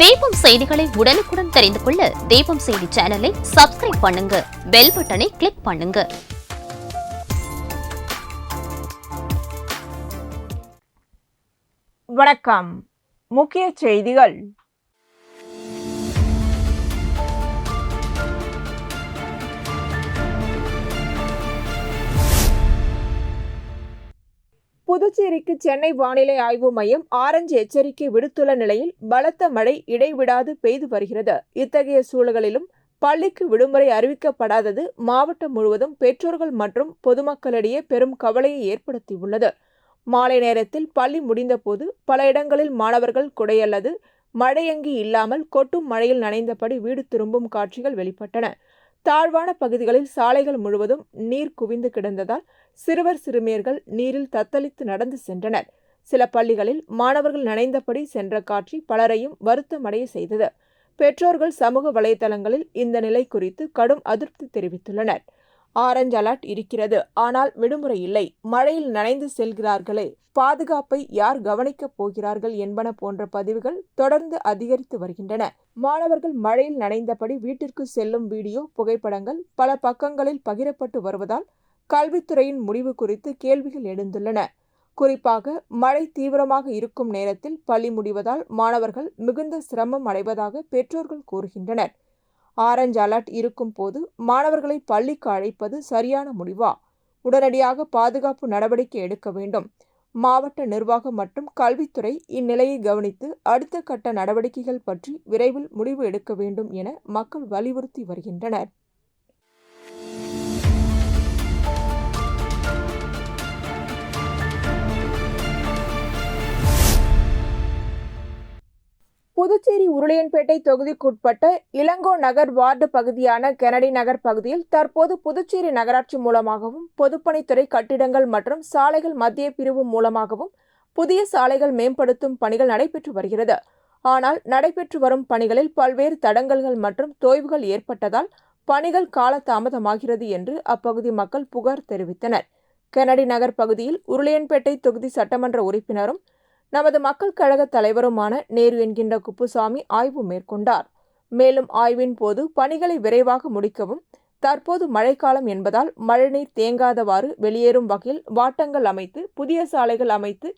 தீபம் செய்திகளை உடனுக்குடன் தெரிந்து கொள்ள தீபம் செய்தி சேனலை சப்ஸ்கிரைப் பண்ணுங்க, பெல் பட்டனை கிளிக் பண்ணுங்க. வணக்கம். முக்கிய செய்திகள். புதுச்சேரிக்கு சென்னை வானிலை ஆய்வு மையம் ஆரஞ்சு எச்சரிக்கை விடுத்துள்ள நிலையில் பலத்த மழை இடைவிடாது பெய்து வருகிறது. இத்தகைய சூழலிலும் பள்ளிக்கு விடுமுறை அறிவிக்கப்படாதது மாவட்டம் முழுவதும் பெற்றோர்கள் மற்றும் பொதுமக்களிடையே பெரும் கவலையை ஏற்படுத்தியுள்ளது. மாலை நேரத்தில் பள்ளி முடிந்தபோது பல இடங்களில் மாணவர்கள் குடை அல்லது மழையங்கி இல்லாமல் கொட்டும் மழையில் நனைந்தபடி வீடு திரும்பும் காட்சிகள் வெளிப்பட்டன. தாழ்வான பகுதிகளில் சாலைகள் முழுவதும் நீர் குவிந்து கிடந்ததால் சிறுவர் சிறுமியர்கள் நீரில் தத்தளித்து நடந்து சென்றனர். சில பள்ளிகளில் மாணவர்கள் நனைந்தபடி சென்ற காட்சி பலரையும் வருத்தமடைய செய்தது. பெற்றோர்கள் சமூக வலைதளங்களில் இந்த நிலை குறித்து கடும் அதிருப்தி தெரிவித்துள்ளனர். ஆரஞ்சு அலர்ட் இருக்கிறது, ஆனால் விடுமுறை இல்லை, மழையில் நனைந்து செல்கிறார்களே, பாதுகாப்பை யார் கவனிக்கப் போகிறார்கள் என்பன போன்ற பதிவுகள் தொடர்ந்து அதிகரித்து வருகின்றன. மாணவர்கள் மழையில் நனைந்தபடி வீட்டிற்கு செல்லும் வீடியோ புகைப்படங்கள் பல பக்கங்களில் பகிரப்பட்டு வருவதால் கல்வித்துறையின் முடிவு குறித்து கேள்விகள் எழுந்துள்ளன. குறிப்பாக மழை தீவிரமாக இருக்கும் நேரத்தில் பள்ளி முடிவதால் மாணவர்கள் மிகுந்த சிரமம் அடைவதாக பெற்றோர்கள் கூறுகின்றனர். ஆரஞ்சு அலர்ட் இருக்கும் போது மாணவர்களை பள்ளிக்கு அழைப்பது சரியான முடிவா? உடனடியாக பாதுகாப்பு நடவடிக்கை எடுக்க வேண்டும். மாவட்ட நிர்வாகம் மற்றும் கல்வித்துறை இந்நிலையை கவனித்து அடுத்த கட்ட நடவடிக்கைகள் பற்றி விரைவில் முடிவு எடுக்க வேண்டும் என மக்கள் வலியுறுத்தி வருகின்றனர். புதுச்சேரி உருளையன்பேட்டை தொகுதிக்குட்பட்ட இளங்கோ நகர் வார்டு பகுதியான கெனடி நகர் பகுதியில் தற்போது புதுச்சேரி நகராட்சி மூலமாகவும் பொதுப்பணித்துறை கட்டிடங்கள் மற்றும் சாலைகள் மத்திய பிரிவு மூலமாகவும் புதிய சாலைகள் மேம்படுத்தும் பணிகள் நடைபெற்று வருகிறது. ஆனால் நடைபெற்று வரும் பணிகளில் பல்வேறு தடங்கல்கள் மற்றும் தொய்வுகள் ஏற்பட்டதால் பணிகள் காலதாமதமாகிறது என்று அப்பகுதி மக்கள் புகார் தெரிவித்தனர். கெனடி நகர் பகுதியில் உருளையன்பேட்டை தொகுதி சட்டமன்ற உறுப்பினரும் நமது மக்கள் கழக தலைவருமான நேரு என்கின்ற குப்புசாமி ஆய்வு மேற்கொண்டார். மேலும் ஆய்வின் போது பணிகளை விரைவாக முடிக்கவும், தற்போது மழைக்காலம் என்பதால் மழைநீர் தேங்காதவாறு வெளியேறும் வகையில் வாட்டங்கள் அமைத்து புதிய சாலைகள் அமைத்து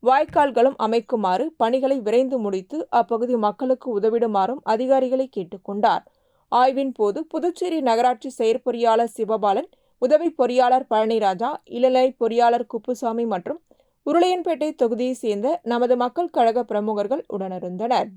வாய்க்கால்களும் அமைக்குமாறு பணிகளை விரைந்து முடித்து அப்பகுதி மக்களுக்கு உதவிடுமாறும் அதிகாரிகளை கேட்டுக்கொண்டார். ஆய்வின் போது புதுச்சேரி நகராட்சி செயற்பொறியாளர் சிவபாலன், உதவி பொறியாளர் பழனிராஜா, இளநிலை பொறியாளர் குப்புசாமி மற்றும் உருளையன்பேட்டை தொகுதியை சேர்ந்த நமது மக்கள் கழக பிரமுகர்கள் உடனிருந்தனர்.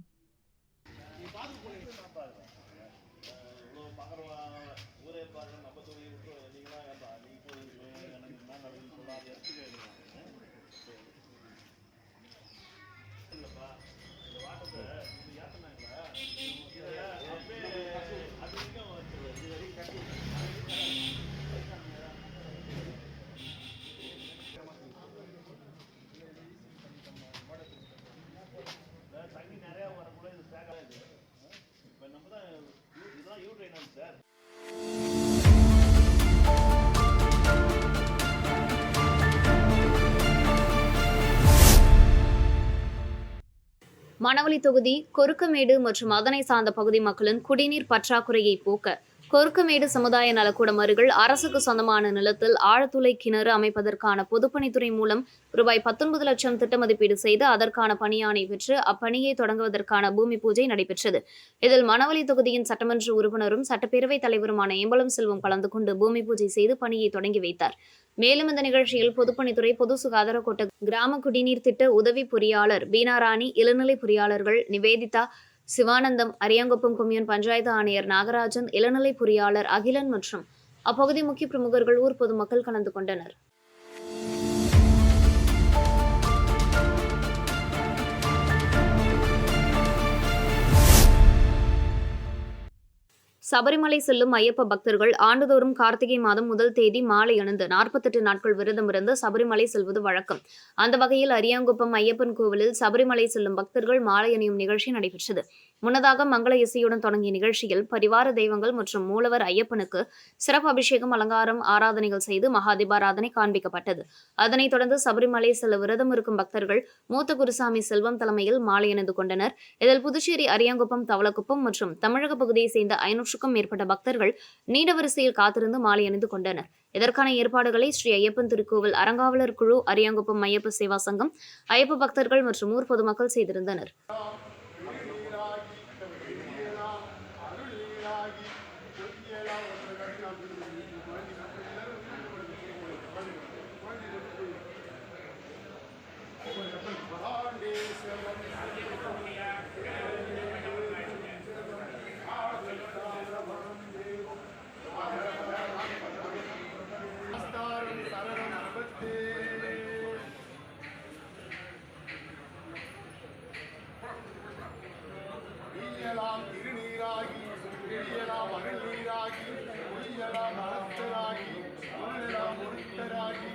மணவெளி தொகுதி கொருக்கமேடு மற்றும் அதனை சார்ந்த பகுதி மக்களின் குடிநீர் பற்றாக்குறையை போக்க கொருக்கமேடு சமுதாய நலக்கூடம் அருகில் அரசுக்கு சொந்தமான நிலத்தில் ஆழத்துளை கிணறு அமைப்பதற்கான பொதுப்பணித்துறை மூலம் ரூபாய் 19 லட்சம் திட்ட மதிப்பீடு செய்து அதற்கான பணியாணை பெற்று அப்பணியை தொடங்குவதற்கான பூமி பூஜை நடைபெற்றது. இதில் மணவெளி தொகுதியின் சட்டமன்ற உறுப்பினரும் சட்டப்பேரவைத் தலைவருமான ஏம்பலம் செல்வம் கலந்து கொண்டு பூமி பூஜை செய்து பணியை தொடங்கி வைத்தார். மேலும் இந்த நிகழ்ச்சியில் பொதுப்பணித்துறை பொது சுகாதார கோட்ட கிராம குடிநீர் திட்ட உதவி பொறியாளர் பீனாராணி, இளநிலை பொறியாளர்கள் நிவேதிதா, சிவானந்தம், அரியாங்குப்பம் கொம்யூன் பஞ்சாயத்து ஆணையர் நாகராஜன், இளநிலை பொறியாளர் அகிலன் மற்றும் அப்பகுதி முக்கிய பிரமுகர்கள், ஊர் பொதுமக்கள் கலந்து கொண்டனர். சபரிமலை செல்லும் ஐயப்ப பக்தர்கள் ஆண்டுதோறும் கார்த்திகை மாதம் 1 தேதி மாலை அணிந்து 48 நாட்கள் விரதம் இருந்து சபரிமலை செல்வது வழக்கம். அந்த வகையில் அரியாங்குப்பம் ஐயப்பன் கோவிலில் சபரிமலை செல்லும் பக்தர்கள் மாலை அணியும் நிகழ்ச்சி நடைபெற்றது. முன்னதாக மங்கள இசையுடன் தொடங்கிய நிகழ்ச்சியில் பரிவார தெய்வங்கள் மற்றும் மூலவர் ஐயப்பனுக்கு சிறப்பு அபிஷேகம், அலங்காரம், ஆராதனைகள் செய்து மகா தீபாராதனை காண்பிக்கப்பட்டது. அதனைத் தொடர்ந்து சபரிமலை செல்ல விரதம் இருக்கும் பக்தர்கள் மூத்த குருசாமி செல்வம் தலைமையில் மாலை அணிந்து கொண்டனர். இதில் புதுச்சேரி, அரியாங்குப்பம், தவளக்குப்பம் மற்றும் தமிழக பகுதியை சேர்ந்த 500க்கும் மேற்பட்ட பக்தர்கள் நீண்ட வரிசையில் காத்திருந்து மாலை அணிந்து கொண்டனர். இதற்கான ஏற்பாடுகளை ஸ்ரீ ஐயப்பன் திருக்கோவில் அறங்காவலர் குழு, அரியாங்குப்பம் ஐயப்ப சேவா சங்கம், ஐயப்ப பக்தர்கள் மற்றும் ஊர் பொதுமக்கள் செய்திருந்தனர். திருநீராகி எரியலாம் அகல் நீராகி ஒளியலாம் அனந்தராகி உள்ளலாம் ஒருத்தராகி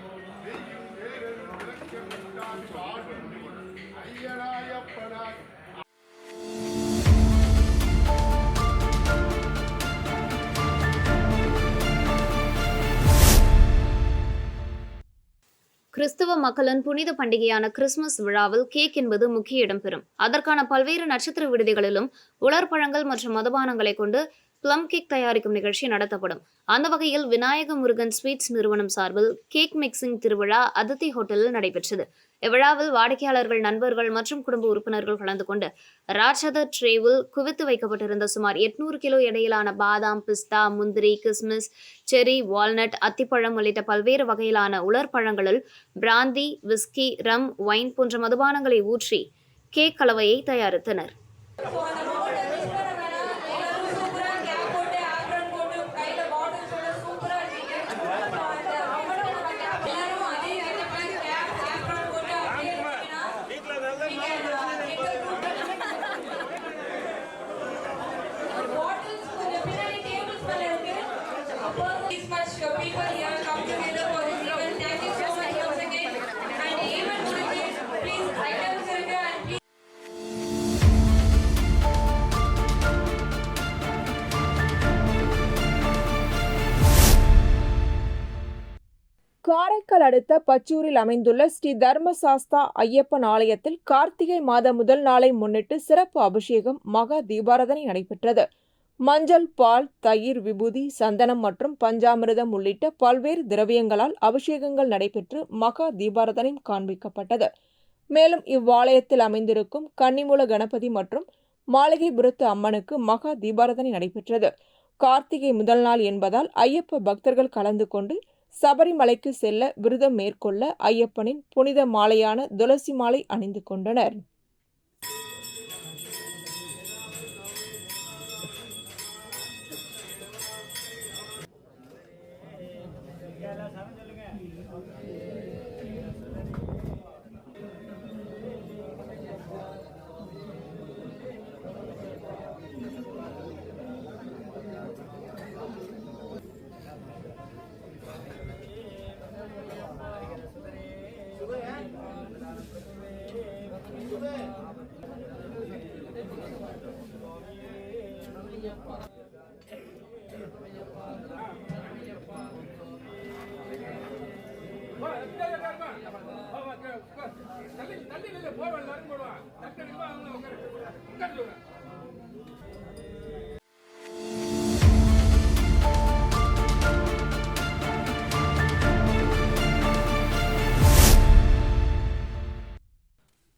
செய்யும் வேறொரு விளக்கம் வாழ்வு ஐயனாயப்பனாய். கிறிஸ்தவ மக்களின் புனித பண்டிகையான கிறிஸ்துமஸ் விழாவில் கேக் என்பது முக்கிய இடம்பெறும். அதற்கான பல்வேறு நட்சத்திர விடுதிகளிலும் உலர்பழங்கள் மற்றும் மதுபானங்களை கொண்டு பிளம் கேக் தயாரிக்கும் நிகழ்ச்சி நடத்தப்படும். அந்த வகையில் விநாயக முருகன் ஸ்வீட்ஸ் நிறுவனம் சார்பில் கேக் மிக்சிங் திருவிழா அதித்தி ஹோட்டலில் நடைபெற்றது. இவ்விழாவில் வாடிக்கையாளர்கள், நண்பர்கள் மற்றும் குடும்ப உறுப்பினர்கள் கலந்து கொண்டு ராட்சத ட்ரேவில் குவித்து வைக்கப்பட்டிருந்த சுமார் 800 கிலோ எடையிலான பாதாம், பிஸ்தா, முந்திரி, கிஸ்மிஸ், செரி, வால்நட், அத்திப்பழம் உள்ளிட்ட பல்வேறு வகையிலான உலர்பழங்களில் பிராந்தி, விஸ்கி, ரம், ஒயின் போன்ற மதுபானங்களை ஊற்றி கேக் கலவையை தயாரித்தனர். People here come together for this event. Thank you so much once again. And even Murugesh, please items and please. Karaikal அடுத்த பச்சூரில் அமைந்துள்ள ஸ்ரீ தர்மசாஸ்தா ஐயப்பன் ஆலயத்தில் கார்த்திகை மாத முதல் நாளை முன்னிட்டு சிறப்பு அபிஷேகம், மகா தீபாராதனை நடைபெற்றது. மஞ்சள், பால், தயிர், விபூதி, சந்தனம் மற்றும் பஞ்சாமிர்தம் உள்ளிட்ட பல்வேறு திரவியங்களால் அபிஷேகங்கள் நடைபெற்று மகா தீபாராதனை காண்பிக்கப்பட்டது. மேலும் இவ்வாலயத்தில் அமைந்திருக்கும் கன்னிமூல கணபதி மற்றும் மாளிகைபுரத்து அம்மனுக்கு மகா தீபாராதனை நடைபெற்றது. கார்த்திகை முதல் நாள் என்பதால் ஐயப்ப பக்தர்கள் கலந்து கொண்டு சபரிமலைக்கு செல்ல விரதம் மேற்கொள்ள ஐயப்பனின் புனித மாலையான துளசி மாலை அணிந்து கொண்டனர்.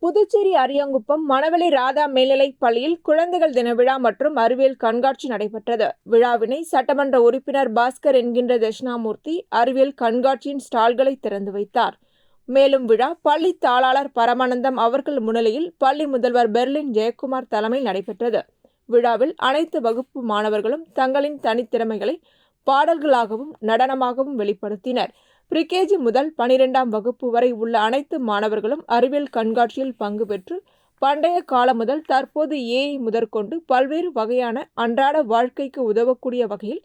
புதுச்சேரி அரியாங்குப்பம் மணவெளி ராதா மேல்நிலைப் பள்ளியில் குழந்தைகள் தின விழா மற்றும் அறிவியல் கண்காட்சி நடைபெற்றது. விழாவினை சட்டமன்ற உறுப்பினர் பாஸ்கர் என்கின்ற தட்சிணாமூர்த்தி அறிவியல் கண்காட்சியின் ஸ்டால்களை திறந்து வைத்தார். மேலும் விழா பள்ளி தாளாளர் பரமானந்தம் அவர்கள் முன்னிலையில் பள்ளி முதல்வர் பெர்லின் ஜெயக்குமார் தலைமையில் நடைபெற்றது. விழாவில் அனைத்து வகுப்பு மாணவர்களும் தங்களின் தனித்திறமைகளை பாடல்களாகவும் நடனமாகவும் வெளிப்படுத்தினர். பிரிகேஜி முதல் 12ஆம் வகுப்பு வரை உள்ள அனைத்து மாணவர்களும் அறிவியல் கண்காட்சியில் பங்கு பெற்று பண்டைய காலம் முதல் தற்போது ஏஐ முதற்கொண்டு பல்வேறு வகையான அன்றாட வாழ்க்கைக்கு உதவக்கூடிய வகையில்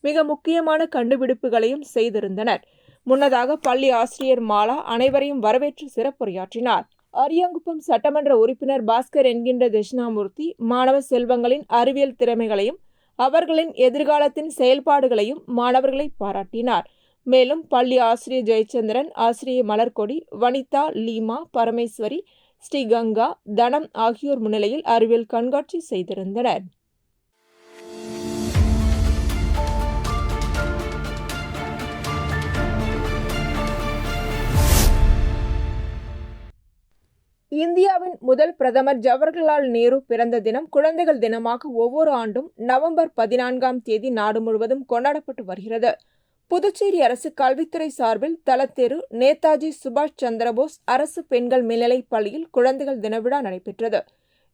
மிக முக்கியமான கண்டுபிடிப்புகளையும் செய்திருந்தனர். முன்னதாக பள்ளி ஆசிரியர் மாலா அனைவரையும் வரவேற்று சிறப்புரையாற்றினார். அரியாங்குப்பம் சட்டமன்ற உறுப்பினர் பாஸ்கர் என்கின்ற தட்சிணாமூர்த்தி மாணவ செல்வங்களின் அறிவியல் திறமைகளையும் அவர்களின் எதிர்காலத்தின் செயல்பாடுகளையும் மாணவர்களை பாராட்டினார். மேலும் பள்ளி ஆசிரியர் ஜெயச்சந்திரன், ஆசிரியை மலர்கொடி, வனிதா, லீமா, பரமேஸ்வரி, ஸ்ரீகங்கா, தனம் ஆகியோர் முன்னிலையில் அறிவியல் கண்காட்சி செய்திருந்தனர். இந்தியாவின் முதல் பிரதமர் ஜவஹர்லால் நேரு பிறந்த தினம் குழந்தைகள் தினமாக ஒவ்வொரு ஆண்டும் நவம்பர் 14ஆம் தேதி நாடு முழுவதும் கொண்டாடப்பட்டு வருகிறது. புதுச்சேரி அரசு கல்வித்துறை சார்பில் தலத்தெரு நேதாஜி சுபாஷ் சந்திரபோஸ் அரசு பெண்கள் மேல்நிலைப் பள்ளியில் குழந்தைகள் தின விழா நடைபெற்றது.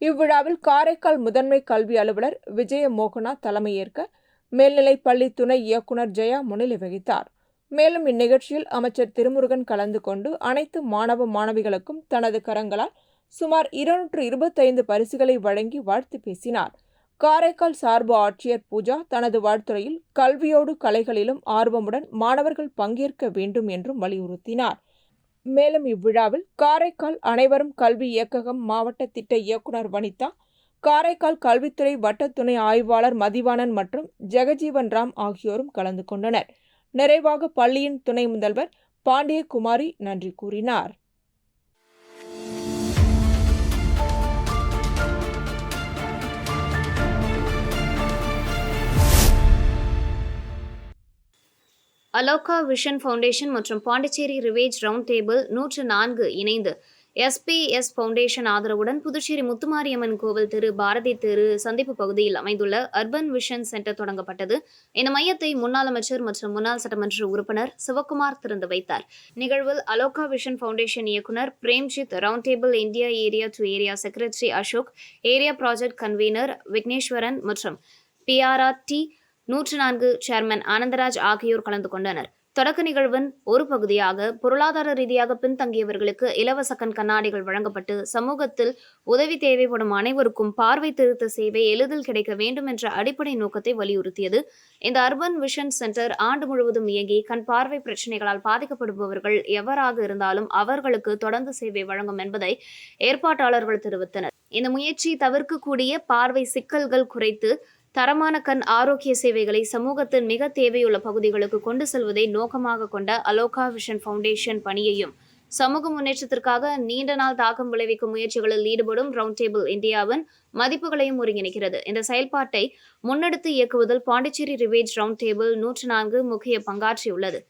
இவ்விழாவில் காரைக்கால் முதன்மை கல்வி அலுவலர் விஜய மோகனா தலைமையேற்க மேல்நிலைப் பள்ளி துணை இயக்குநர் ஜெயா முன்னிலை வகித்தார். மேலும் இந்நிகழ்ச்சியில் அமைச்சர் திருமுருகன் கலந்து கொண்டு அனைத்து மாணவ மாணவிகளுக்கும் தனது கரங்களால் சுமார் 225 பரிசுகளை வழங்கி வாழ்த்து பேசினார். காரைக்கால் சார்பு ஆட்சியர் பூஜா தனது வாழ்த்துறையில் கல்வியோடு கலைகளிலும் ஆர்வமுடன் மாணவர்கள் பங்கேற்க வேண்டும் என்றும் வலியுறுத்தினார். மேலும் இவ்விழாவில் காரைக்கால் அனைவரும் கல்வி இயக்ககம் மாவட்ட திட்ட இயக்குநர் வனிதா, காரைக்கால் கல்வித்துறை வட்ட துணை ஆய்வாளர் மதிவாணன் மற்றும் ஜெகஜீவன் ராம் ஆகியோரும் கலந்து கொண்டனர். நிறைவாக பள்ளியின் துணை முதல்வர் பாண்டியகுமாரி நன்றி கூறினார். அலோகா விஷன் ஃபவுண்டேஷன் மற்றும் பாண்டிச்சேரி ரிவேஜ் ரவுண்ட் டேபிள் 104 இணைந்து SPS ஃபவுண்டேஷன் ஆதரவுடன் புதுச்சேரி முத்துமாரியம்மன் கோவில் தெரு, பாரதி தெரு சந்திப்பு பகுதியில் அமைந்துள்ள அர்பன் விஷன் சென்டர் தொடங்கப்பட்டது. இந்த மையத்தை முன்னாள் அமைச்சர் மற்றும் முன்னாள் சட்டமன்ற உறுப்பினர் சிவக்குமார் திறந்து வைத்தார். நிகழ்வில் அலோகா விஷன் ஃபவுண்டேஷன் இயக்குனர் Premjith, Round Table India area to area secretary Ashok, area project convener Vigneshwaran மற்றும் PRRT 104 சேர்மன் ஆனந்தராஜ் ஆகியோர் கலந்து கொண்டனர். தொடக்க நிகழ்வின் ஒரு பகுதியாக பொருளாதார ரீதியாக பின்தங்கியவர்களுக்கு இலவச கண் கண்ணாடிகள் வழங்கப்பட்டு சமூகத்தில் உதவி தேவைப்படும் அனைவருக்கும் பார்வை திருத்த சேவை எளிதில் கிடைக்க வேண்டும் என்ற அடிப்படை நோக்கத்தை வலியுறுத்தியது. இந்த அர்பன் விஷன் சென்டர் ஆண்டு முழுவதும் இயங்கி கண் பார்வை பிரச்சனைகளால் பாதிக்கப்படுபவர்கள் எவராக இருந்தாலும் அவர்களுக்கு தொடர்ந்து சேவை வழங்கும் என்பதை ஏற்பாட்டாளர்கள் தெரிவித்தனர். இந்த முயற்சி தவிர்க்கக்கூடிய பார்வை சிக்கல்கள் குறைத்து தரமான கண் ஆரோக்கிய சேவைகளை சமூகத்தின் மிக தேவையுள்ள பகுதிகளுக்கு கொண்டு செல்வதை நோக்கமாக கொண்ட அலோகா விஷன் ஃபவுண்டேஷன் பணியையும் சமூக முன்னேற்றத்திற்காக நீண்ட நாள் தாக்கம் விளைவிக்கும் முயற்சிகளில் ஈடுபடும் ரவுண்ட் டேபிள் இந்தியாவின் மதிப்புகளையும் ஒருங்கிணைக்கிறது. இந்த செயல்பாட்டை முன்னெடுத்து இயக்குவதில் பாண்டிச்சேரி ரிவேஜ் ரவுண்ட் டேபிள் 104 முக்கிய பங்காற்றியுள்ளது.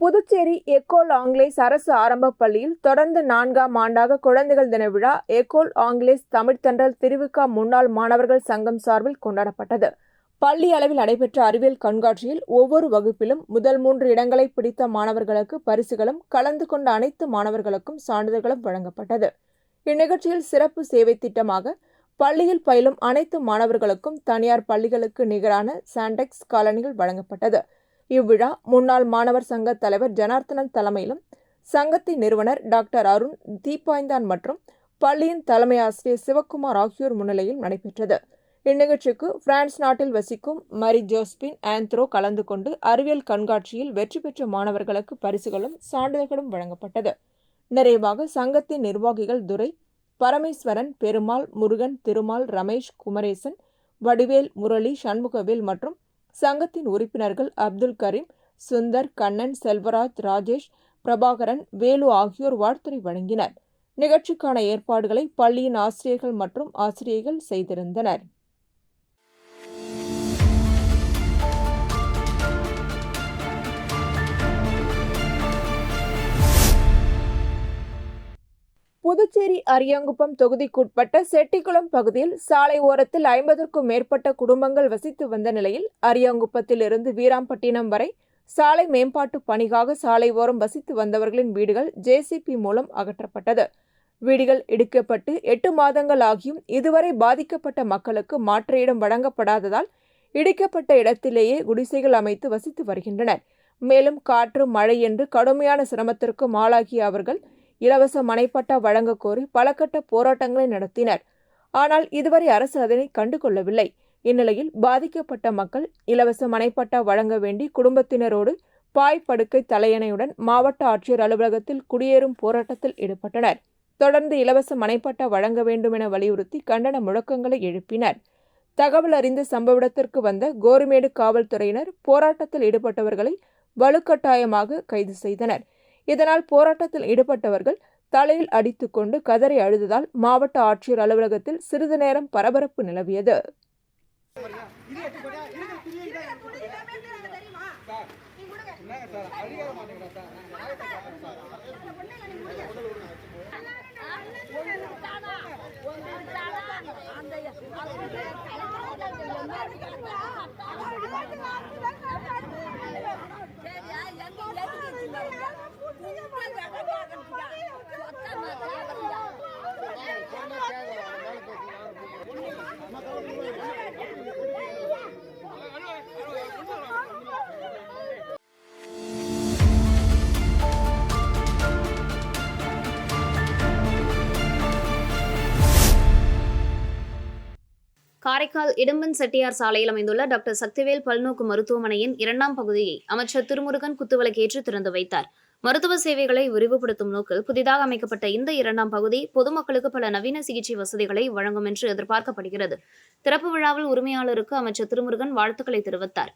புதுச்சேரி எக்கோல் ஆங்கிலேஸ் அரசு ஆரம்ப பள்ளியில் தொடர்ந்து 4ஆம் ஆண்டாக குழந்தைகள் தின விழா எக்கோல் ஆங்கிலேஸ் தமிழ்த்தன்றல் திருவிக முன்னாள் மாணவர்கள் சங்கம் சார்பில் கொண்டாடப்பட்டது. பள்ளி அளவில் நடைபெற்ற அறிவியல் கண்காட்சியில் ஒவ்வொரு வகுப்பிலும் முதல் 3 இடங்களை பிடித்த மாணவர்களுக்கு பரிசுகளும் கலந்து கொண்ட அனைத்து மாணவர்களுக்கும் சான்றிதழ்களும் வழங்கப்பட்டது. இந்நிகழ்ச்சியில் சிறப்பு சேவை திட்டமாக பள்ளியில் பயிலும் அனைத்து மாணவர்களுக்கும் தனியார் பள்ளிகளுக்கு நிகரான சாண்டெக்ஸ் காலணிகள் வழங்கப்பட்டது. இவ்விழா முன்னாள் மாணவர் சங்க தலைவர் ஜனார்த்தனன் தலைமையிலும் சங்கத்தின் நிறுவனர் டாக்டர் அருண் தீபாய்ந்தான் மற்றும் பள்ளியின் தலைமை ஆசிரியர் சிவக்குமார் ஆகியோர் முன்னிலையில் நடைபெற்றது. இந்நிகழ்ச்சிக்கு பிரான்ஸ் நாட்டில் வசிக்கும் மரி ஜோஸ்பின் ஆந்த்ரோ கலந்து கொண்டு அறிவியல் கண்காட்சியில் வெற்றி பெற்ற மாணவர்களுக்கு பரிசுகளும் சான்றிதழ்களும் வழங்கப்பட்டது. நிறைவாக சங்கத்தின் நிர்வாகிகள் துரை, பரமேஸ்வரன், பெருமாள், முருகன், திருமால், ரமேஷ், குமரேசன், வடிவேல், முரளி, சண்முகவேல் மற்றும் சங்கத்தின் உறுப்பினர்கள் அப்துல் கரீம், சுந்தர், கண்ணன், செல்வராஜ், ராஜேஷ், பிரபாகரன், வேலு ஆகியோர் வாழ்த்துரை வழங்கினர். நிகழ்ச்சிக்கான ஏற்பாடுகளை பள்ளியின் ஆசிரியர்கள் மற்றும் ஆசிரியைகள் செய்திருந்தனர். புதுச்சேரி அரியாங்குப்பம் தொகுதிக்குட்பட்ட செட்டிக்குளம் பகுதியில் சாலை ஓரத்தில் 50க்கும் மேற்பட்ட குடும்பங்கள் வசித்து வந்த நிலையில் அரியாங்குப்பத்தில் இருந்து வீராம்பட்டினம் வரை சாலை மேம்பாட்டு பணிக்காக சாலை ஓரம் வசித்து வந்தவர்களின் வீடுகள் JCB மூலம் அகற்றப்பட்டது. வீடுகள் இடிக்கப்பட்டு 8 மாதங்கள் ஆகியும் இதுவரை பாதிக்கப்பட்ட மக்களுக்கு மாற்று இடம் வழங்கப்படாததால் இடிக்கப்பட்ட இடத்திலேயே குடிசைகள் அமைத்து வசித்து வருகின்றனர். மேலும் காற்று, மழை என்று கடுமையான சிரமத்திற்கும் ஆளாகிய அவர்கள் இலவச மனைப்பட்டா வழங்க கோரி பல கட்ட போராட்டங்களை நடத்தினர். ஆனால் இதுவரை அரசு அதனை கண்டுகொள்ளவில்லை. இந்நிலையில் பாதிக்கப்பட்ட மக்கள் இலவச மனைப்பட்டா வழங்க வேண்டி குடும்பத்தினரோடு பாய் படுக்கை தலையணையுடன் மாவட்ட ஆட்சியர் அலுவலகத்தில் குடியேறும் போராட்டத்தில் ஈடுபட்டனர். தொடர்ந்து இலவச மனைப்பட்டா வழங்க வேண்டும் என வலியுறுத்தி கண்டன முழக்கங்களை எழுப்பினர். தகவல் அறிந்து சம்பவ இடத்திற்கு வந்த கோரிமேடு காவல்துறையினர் போராட்டத்தில் ஈடுபட்டவர்களை வலுக்கட்டாயமாக கைது செய்தனர். இதனால் போராட்டத்தில் ஈடுபட்டவர்கள் தலையில் அடித்துக்கொண்டு கதறி அழுததால் மாவட்ட ஆட்சியர் அலுவலகத்தில் சிறிது நேரம் பரபரப்பு நிலவியது. காரைக்கால் இடும்பன் செட்டியார் சாலையில் அமைந்துள்ள டாக்டர் சக்திவேல் பல்நோக்கு மருத்துவமனையின் 2ஆம் பகுதியை அமைச்சர் திருமுருகன் குத்துவிளக்கேற்றி திறந்து வைத்தார். மருத்துவ சேவைகளை விரிவுபடுத்தும் நோக்கில் புதிதாக அமைக்கப்பட்ட இந்த 2ஆம் பகுதி பொதுமக்களுக்கு பல நவீன சிகிச்சை வசதிகளை வழங்கும் என்று எதிர்பார்க்கப்படுகிறது. திறப்பு விழாவில் உரிமையாளருக்கு அமைச்சர் திருமுருகன் வாழ்த்துக்களை தெரிவித்தார்.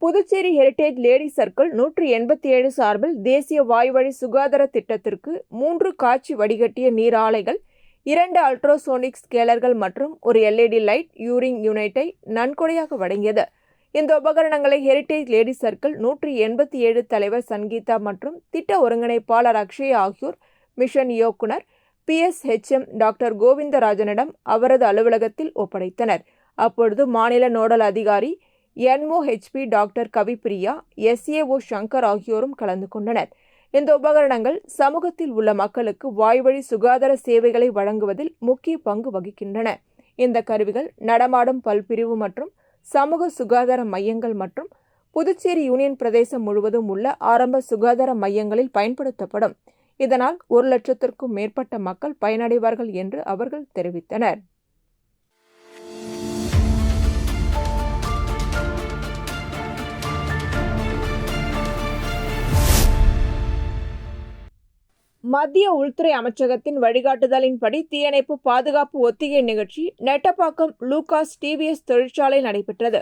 புதுச்சேரி ஹெரிடேஜ் லேடி சர்க்கிள் 187 சார்பில் தேசிய வாய்வழி சுகாதார திட்டத்திற்கு 3 காட்சி வடிகட்டிய நீர் ஆலைகள், 2 அல்ட்ராசோனிக் ஸ்கேலர்கள் மற்றும் ஒரு LED லைட் யூரிங் யூனிட்டை நன்கொடையாக வழங்கியது. இந்த உபகரணங்களை ஹெரிடேஜ் லேடி சர்க்கிள் 187 தலைவர் சங்கீதா மற்றும் திட்ட ஒருங்கிணைப்பாளர் அக்ஷய் ஆகியோர் மிஷன் இயக்குனர் PSHM டாக்டர் கோவிந்தராஜனிடம் அவரது அலுவலகத்தில் ஒப்படைத்தனர். அப்பொழுது மாநில நோடல் அதிகாரி NOHP doctor Kavipriya, SAO Shankar ஆகியோரும் கலந்து கொண்டனர். இந்த உபகரணங்கள் சமூகத்தில் உள்ள மக்களுக்கு வாய்வழி சுகாதார சேவைகளை வழங்குவதில் முக்கிய பங்கு வகிக்கின்றன. இந்த கருவிகள் நடமாடும் பல்பிரிவு மற்றும் சமூக சுகாதார மையங்கள் மற்றும் புதுச்சேரி யூனியன் பிரதேசம் முழுவதும் உள்ள ஆரம்ப சுகாதார மையங்களில் பயன்படுத்தப்படும். இதனால் 1 லட்சத்திற்கும் மேற்பட்ட மக்கள் பயனடைவார்கள் என்று அவர்கள் தெரிவித்தனர். மத்திய உள்துறை அமைச்சகத்தின் வழிகாட்டுதலின்படி தீயணைப்பு பாதுகாப்பு ஒத்திகை நிகழ்ச்சி நெட்டப்பாக்கம் லூகாஸ் TVS தொழிற்சாலை நடைபெற்றது.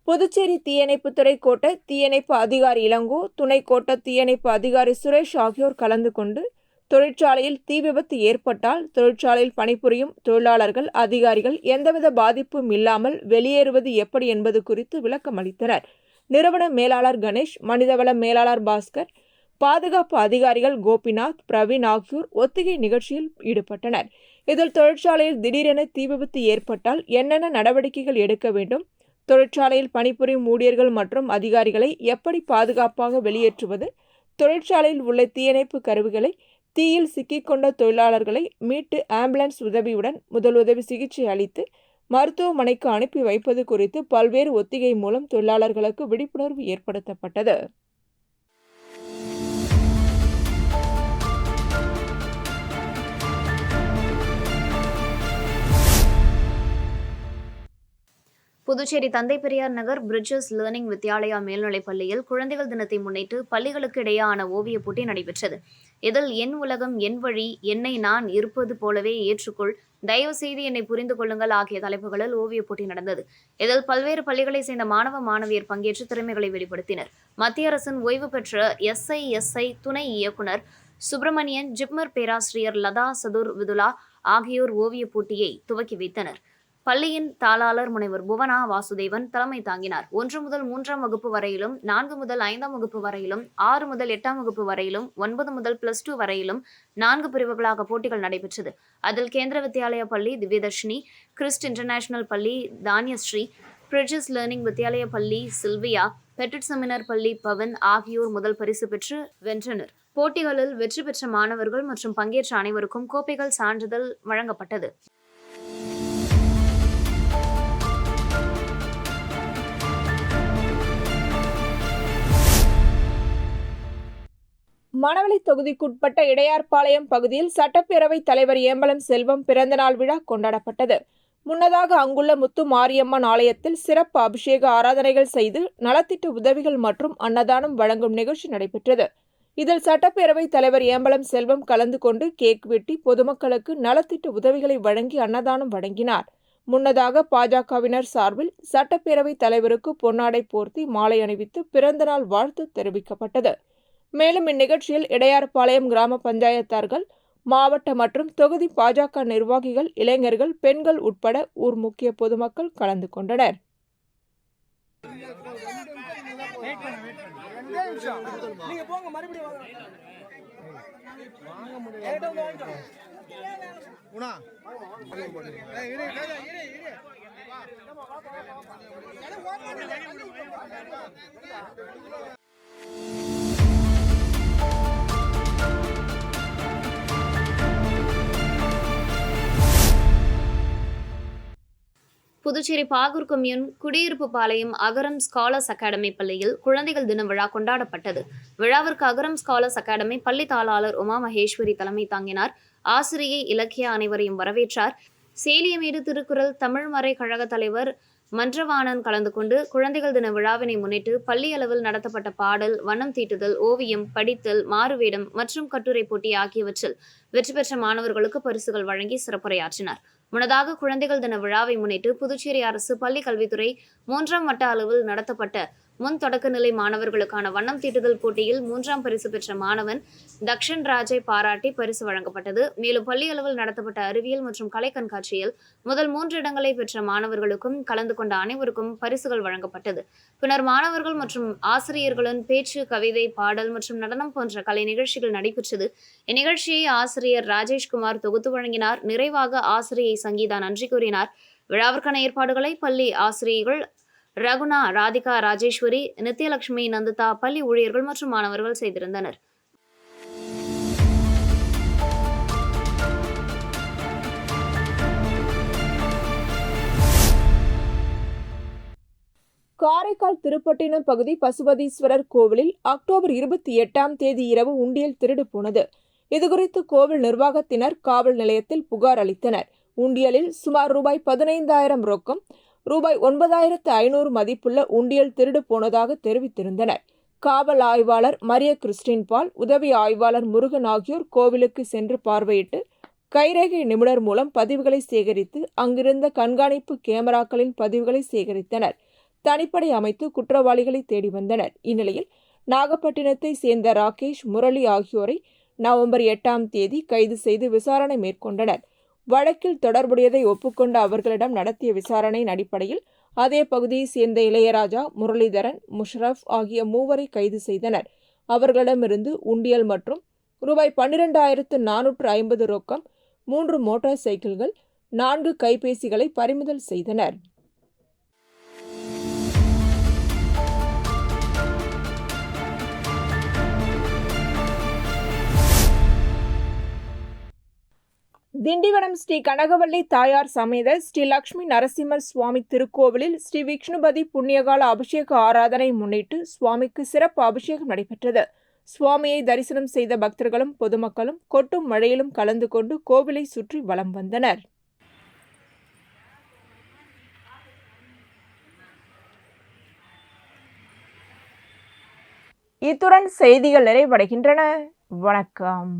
புதுச்சேரி தீயணைப்புத்துறை கோட்ட தீயணைப்பு அதிகாரி இளங்கோ, துணை கோட்ட தீயணைப்பு அதிகாரி சுரேஷ் ஆகியோர் கலந்து கொண்டு தொழிற்சாலையில் தீ விபத்து ஏற்பட்டால் தொழிற்சாலையில் பணிபுரியும் தொழிலாளர்கள், அதிகாரிகள் எந்தவித பாதிப்பும் இல்லாமல் வெளியேறுவது எப்படி என்பது குறித்து விளக்கம் அளித்தனர். நிறுவன மேலாளர் கணேஷ், மனிதவள மேலாளர் பாஸ்கர், பாதுகாப்பு அதிகாரிகள் கோபிநாத், பிரவீன் ஆகியோர் ஒத்திகை நிகழ்ச்சியில் ஈடுபட்டனர். இதில் தொழிற்சாலையில் திடீரென தீ விபத்து ஏற்பட்டால் என்னென்ன நடவடிக்கைகள் எடுக்க வேண்டும், தொழிற்சாலையில் பணிபுரியும் ஊழியர்கள் மற்றும் அதிகாரிகளை எப்படி பாதுகாப்பாக வெளியேற்றுவது, தொழிற்சாலையில் உள்ள தீயணைப்பு கருவிகளை, தீயில் சிக்கிக்கொண்ட தொழிலாளர்களை மீட்டு ஆம்புலன்ஸ் உதவியுடன் முதலுதவி சிகிச்சை அளித்து மருத்துவமனைக்கு அனுப்பி வைப்பது குறித்து பல்வேறு ஒத்திகை மூலம் தொழிலாளர்களுக்கு விழிப்புணர்வு ஏற்படுத்தப்பட்டது. புதுச்சேரி தந்தை பெரியார் நகர் பிரிட்ஜஸ் லேர்னிங் வித்யாலயா மேல்நிலைப் பள்ளியில் குழந்தைகள் தினத்தை முன்னிட்டு பள்ளிகளுக்கு இடையேயான ஓவியப் போட்டி நடைபெற்றது. இதில் என் உலகம், என் வழி, என்னை நான் இருப்பது போலவே ஏற்றுக்கொள், தயவு செய்து என்னை புரிந்து கொள்ளுங்கள் ஆகிய தலைப்புகளில் ஓவியப் போட்டி நடந்தது. இதில் பல்வேறு பள்ளிகளைச் சேர்ந்த மாணவ மாணவியர் பங்கேற்று திறமைகளை வெளிப்படுத்தினர். மத்திய அரசின் ஓய்வு பெற்ற SISI துணை இயக்குனர் சுப்பிரமணியன், ஜிப்மர் பேராசிரியர் லதா சதுர் விதுலா ஆகியோர் ஓவியப் போட்டியை துவக்கி வைத்தனர். பள்ளியின் தாளாளர் முனைவர் புவனா வாசுதேவன் தலைமை தாங்கினார். 1 முதல் 3ஆம் வகுப்பு வரையிலும், 4 முதல் 5ஆம் வகுப்பு வரையிலும், 6 முதல் 8ஆம் வகுப்பு வரையிலும், 9 முதல் +2 வரையிலும் 4 பிரிவுகளாக போட்டிகள் நடைபெற்றது. அதில் கேந்திர வித்யாலயா பள்ளி திவ்யதர்ஷினி, கிறிஸ்ட் இன்டர்நேஷனல் பள்ளி தானியஸ்ரீ, பிரிட்ஜஸ் லேர்னிங் வித்யாலயா பள்ளி சில்வியா, பெட்டிட் செமினார் பள்ளி பவன் ஆகியோர் முதல் பரிசு பெற்று வென்றனர். போட்டிகளில் வெற்றி பெற்ற மாணவர்கள் மற்றும் பங்கேற்ற அனைவருக்கும் கோப்பைகள், சான்றிதழ் வழங்கப்பட்டது. மணவெளி தொகுதிக்குட்பட்ட இடையார்பாளையம் பகுதியில் சட்டப்பேரவை தலைவர் ஏம்பலம் செல்வம் பிறந்தநாள் விழா கொண்டாடப்பட்டது. முன்னதாக அங்குள்ள முத்து மாரியம்மன் ஆலயத்தில் சிறப்பு அபிஷேக ஆராதனைகள் செய்து நலத்திட்ட உதவிகள் மற்றும் அன்னதானம் வழங்கும் நிகழ்ச்சி நடைபெற்றது. இதில் சட்டப்பேரவை தலைவர் ஏம்பலம் செல்வம் கலந்து கொண்டு கேக் வெட்டி பொதுமக்களுக்கு நலத்திட்ட உதவிகளை வழங்கி அன்னதானம் வழங்கினார். முன்னதாக பாஜகவினர் சார்பில் சட்டப்பேரவை தலைவருக்கு பொன்னாடை போர்த்தி மாலை அணிவித்து பிறந்தநாள் வாழ்த்து தெரிவிக்கப்பட்டது. மேலும் இந்நிகழ்ச்சியில் இடையார்பாளையம் கிராம பஞ்சாயத்தார்கள், மாவட்ட மற்றும் தொகுதி பாஜக நிர்வாகிகள், இளைஞர்கள், பெண்கள் உட்பட ஊர் முக்கிய பொதுமக்கள் கலந்து கொண்டனர். புதுச்சேரி பாகூர் கொம்யூன் குடியிருப்பு பாளையம் அகரம் ஸ்காலர்ஸ் அகாடமி பள்ளியில் குழந்தைகள் தின விழா கொண்டாடப்பட்டது. விழாவிற்கு அகரம் ஸ்காலர்ஸ் அகாடமி பள்ளி தாளாளர் உமா மகேஸ்வரி தலைமை தாங்கினார். ஆசிரியை இலக்கிய அனைவரையும் வரவேற்றார். சேலியமேடு திருக்குறள் தமிழ் மறை கழக தலைவர் மன்றவாணன் கலந்து கொண்டு குழந்தைகள் தின விழாவினை முன்னிட்டு பள்ளி அளவில் நடத்தப்பட்ட பாடல், வண்ணம் தீட்டுதல், ஓவியம், படித்தல், மாறுவேடம் மற்றும் கட்டுரை போட்டி ஆகியவற்றில் வெற்றி பெற்ற மாணவர்களுக்கு பரிசுகள் வழங்கி சிறப்புரையாற்றினார். முன்னதாக குழந்தைகள் தின விழாவை முன்னிட்டு புதுச்சேரி அரசு பள்ளி கல்வித்துறை 3ஆம் வட்ட அளவில் நடத்தப்பட்ட முன் தொடக்க நிலை மாணவர்களுக்கான வண்ணம் தீட்டுதல் போட்டியில் 3ஆம் பரிசு பெற்ற மாணவன் தக்ஷன் ராஜை பாராட்டி பரிசு வழங்கப்பட்டது. மேலும் பள்ளி அளவில் நடத்தப்பட்ட அறிவியல் மற்றும் கலை கண்காட்சியில் முதல் 3 இடங்களை பெற்ற மாணவர்களுக்கும் கலந்து கொண்ட அனைவருக்கும் பரிசுகள் வழங்கப்பட்டது. பின்னர் மாணவர்கள் மற்றும் ஆசிரியர்களுடன் பேச்சு, கவிதை, பாடல் மற்றும் நடனம் போன்ற கலை நிகழ்ச்சிகள் நடைபெற்றது. இந்நிகழ்ச்சியை ஆசிரியர் ராஜேஷ்குமார் தொகுத்து வழங்கினார். நிறைவாக ஆசிரியை சங்கீதா நன்றி கூறினார். விழாவிற்கான ஏற்பாடுகளை பள்ளி ஆசிரியர்கள் ரகுணா, ராதிகா, ராஜேஸ்வரி, நித்யலட்சுமி, நந்திதா, பள்ளி ஊழியர்கள் மற்றும் மாணவர்கள் செய்திருந்தனர். காரைக்கால் திருப்பட்டினம் பகுதி பசுபதீஸ்வரர் கோவிலில் அக்டோபர் 28ஆம் தேதி இரவு உண்டியல் திருடு போனது. இதுகுறித்து கோவில் நிர்வாகத்தினர் காவல் நிலையத்தில் புகார் அளித்தனர். உண்டியலில் சுமார் ரூபாய் 15,000 ரொக்கம், ரூபாய் 9,500 மதிப்புள்ள உண்டியல் திருடு போனதாக தெரிவித்திருந்தனர். காவல் ஆய்வாளர் மரிய கிறிஸ்டின் பால், உதவி ஆய்வாளர் முருகன் ஆகியோர் கோவிலுக்கு சென்று பார்வையிட்டு கைரேகை நிபுணர் மூலம் பதிவுகளை சேகரித்து அங்கிருந்த கண்காணிப்பு கேமராக்களின் பதிவுகளை சேகரித்தனர். தனிப்படை அமைத்து குற்றவாளிகளை தேடி வந்தனர். இந்நிலையில் நாகப்பட்டினத்தை சேர்ந்த ராகேஷ், முரளி ஆகியோரை நவம்பர் 8ஆம் தேதி கைது செய்து விசாரணை மேற்கொண்டனர். வழக்கில் தொடர்புடையதை ஒப்புக்கொண்ட அவர்களிடம் நடத்திய விசாரணையின் அடிப்படையில் அதே பகுதியை சேர்ந்த இளையராஜா, முரளிதரன், முஷரப் ஆகிய 3 கைது செய்தனர். அவர்களிடமிருந்து உண்டியல் மற்றும் ரூபாய் 12,450 ரொக்கம், 3 மோட்டார் சைக்கிள்கள், 4 கைபேசிகளை பறிமுதல் செய்தனர். திண்டிவனம் ஸ்ரீ கனகவள்ளி தாயார் சமேத ஸ்ரீ லட்சுமி நரசிம்மர் சுவாமி திருக்கோவிலில் ஸ்ரீ விஷ்ணுபதி புண்ணியகால அபிஷேக ஆராதனை முன்னிட்டு சுவாமிக்கு சிறப்பு அபிஷேகம் நடைபெற்றது. சுவாமியை தரிசனம் செய்த பக்தர்களும் பொதுமக்களும் கொட்டும் மழையிலும் கலந்து கொண்டு கோவிலை சுற்றி வலம் வந்தனர். இத்துடன் செய்திகள் நிறைவடைகின்றன. வணக்கம்.